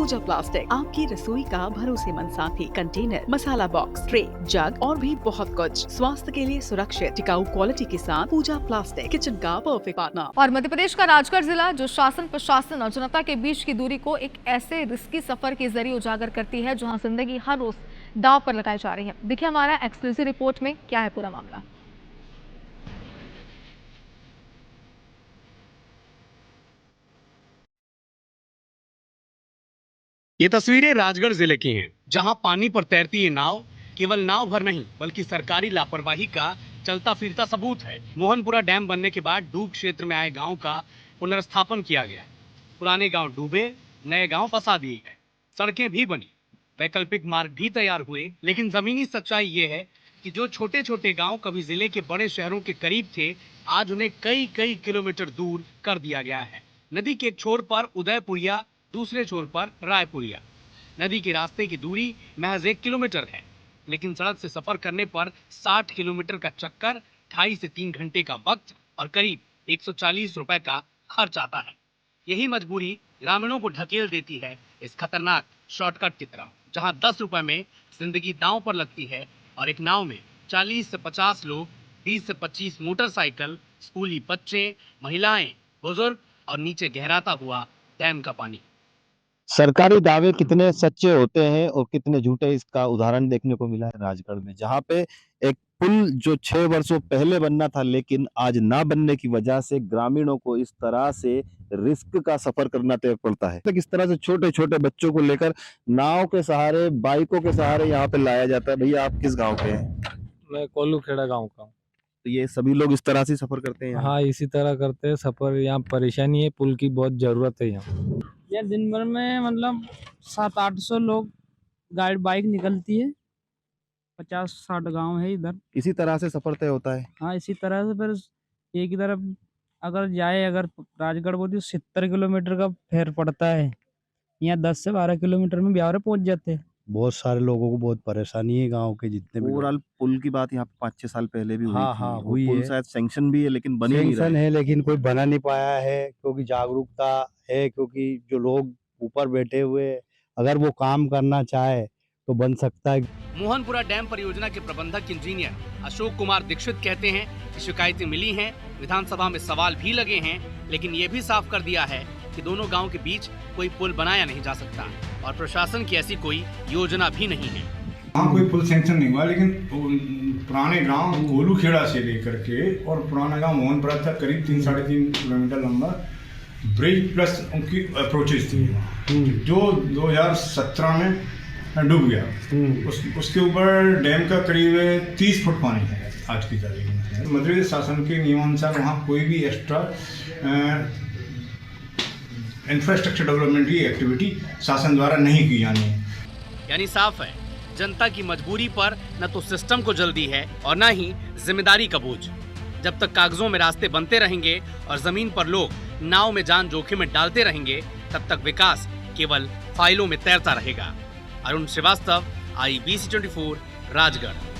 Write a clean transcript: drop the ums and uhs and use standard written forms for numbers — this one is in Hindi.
पूजा प्लास्टिक, आपकी रसोई का भरोसेमंद साथी। कंटेनर, मसाला बॉक्स, ट्रे, जग और भी बहुत कुछ। स्वास्थ्य के लिए सुरक्षित टिकाऊ क्वालिटी के साथ पूजा प्लास्टिक, किचन का परफेक्ट पार्टनर। और मध्य प्रदेश का राजगढ़ जिला जो शासन प्रशासन और जनता के बीच की दूरी को एक ऐसे रिस्की सफर के जरिए उजागर करती है जहां जिंदगी हर रोज दांव पर लगाई जा रही है। देखिए हमारा एक्सक्लूसिव रिपोर्ट में क्या है पूरा मामला। ये तस्वीरें राजगढ़ जिले की हैं, जहां पानी पर तैरती ये नाव केवल नाव भर नहीं बल्कि सरकारी लापरवाही का चलता फिरता सबूत है। मोहनपुरा डैम बनने के बाद डूब क्षेत्र में आए गांव का पुनर्स्थापन किया गया। पुराने गांव डूबे, नए गांव फंसा दिए गए, सड़कें भी बनी, वैकल्पिक मार्ग भी तैयार हुए। लेकिन जमीनी सच्चाई ये है कि जो छोटे छोटे गांव कभी जिले के बड़े शहरों के करीब थे, आज उन्हें कई कई किलोमीटर दूर कर दिया गया है। नदी के एक छोर पर उदयपुरिया, दूसरे छोर पर रायपुरिया। नदी के रास्ते की दूरी महज 1 किलोमीटर है, लेकिन सड़क से सफर करने पर 60 किलोमीटर का चक्कर, 2.5 से 3 घंटे का वक्त और करीब 140 रुपए का खर्च आता है। यही मजबूरी ग्रामीणों को ढकेल देती है इस खतरनाक शॉर्टकट की तरफ, जहां 10 रुपए में जिंदगी दांव पर लगती है और एक नाव में 40 से 50 लोग, 20 से 25 मोटरसाइकिल, स्कूली बच्चे, महिलाएं, बुजुर्ग और नीचे गहराता हुआ डैम का पानी। सरकारी दावे कितने सच्चे होते हैं और कितने झूठे, इसका उदाहरण देखने को मिला है राजगढ़ में, जहां पे एक पुल जो 6 वर्षों पहले बनना था लेकिन आज ना बनने की वजह से ग्रामीणों को इस तरह से रिस्क का सफर करना तय पड़ता है। तो किस तरह से छोटे छोटे बच्चों को लेकर नाव के सहारे, बाइकों के सहारे यहाँ पे लाया जाता है। भैया आप किस गाँव के हैं? मैं कोल्लू खेड़ा गाँव का हूँ। तो ये सभी लोग इस तरह से सफर करते हैं यहाँ? हाँ, इसी तरह करते हैं सफर। यहाँ परेशानी है, पुल की बहुत जरूरत है यहाँ। यार दिन भर में मतलब 700-800 लोग गाड़ी बाइक निकलती है। 50-60 गांव है इधर। इसी तरह से सफर तय होता है। हाँ, इसी तरह से फिर एक ही तरफ अगर जाए, अगर राजगढ़ बोलती 70 किलोमीटर का फेर पड़ता है। यहाँ 10 से 12 किलोमीटर में ब्यावरे पहुंच जाते हैं। बहुत सारे लोगों को बहुत परेशानी है गांव के जितने भी। ओवरऑल पुल की बात यहाँ पे 5-6 साल पहले भी हुई हाँ, थी। हाँ, वो हुई पुल है। शायद सैंक्शन भी है लेकिन बनी नहीं रहा सैंक्शन है लेकिन कोई बना नहीं पाया है, क्योंकि जागरूकता है, क्योंकि जो लोग ऊपर बैठे हुए अगर वो काम करना चाहे तो बन सकता है। मोहनपुरा डैम परियोजना के प्रबंधक इंजीनियर अशोक कुमार दीक्षित कहते हैं कि शिकायतें मिली हैं, विधानसभा में सवाल भी लगे हैं, लेकिन ये भी साफ कर दिया है कि दोनों गांव के बीच कोई पुल बनाया नहीं जा सकता और प्रशासन की ऐसी कोई योजना भी नहीं है। हाँ, कोई पुल सैंक्शन नहीं हुआ, लेकिन पुराने गांव कोल्लू खेड़ा से लेकर के और पुराना गांव मोहनपुरा तक करीब 3-3.5 किलोमीटर लंबा ब्रिज प्लस उनकी अप्रोचेस थी, जो 2017 में डूब गया। उसके ऊपर डैम का करीब 30 फुट पानी है आज की तारीख में। मध्य प्रदेश शासन के नियमानुसार वहाँ कोई भी एक्स्ट्रा इंफ्रास्ट्रक्चर डेवलपमेंट की एक्टिविटी शासन द्वारा नहीं की जानी है। यानी साफ है, जनता की मजबूरी पर न तो सिस्टम को जल्दी है और न ही जिम्मेदारी का बोझ। जब तक कागजों में रास्ते बनते रहेंगे और जमीन पर लोग नाव में जान जोखिम में डालते रहेंगे, तब तक विकास केवल फाइलों में तैरता रहेगा। अरुण श्रीवास्तव, IBC 24, राजगढ़।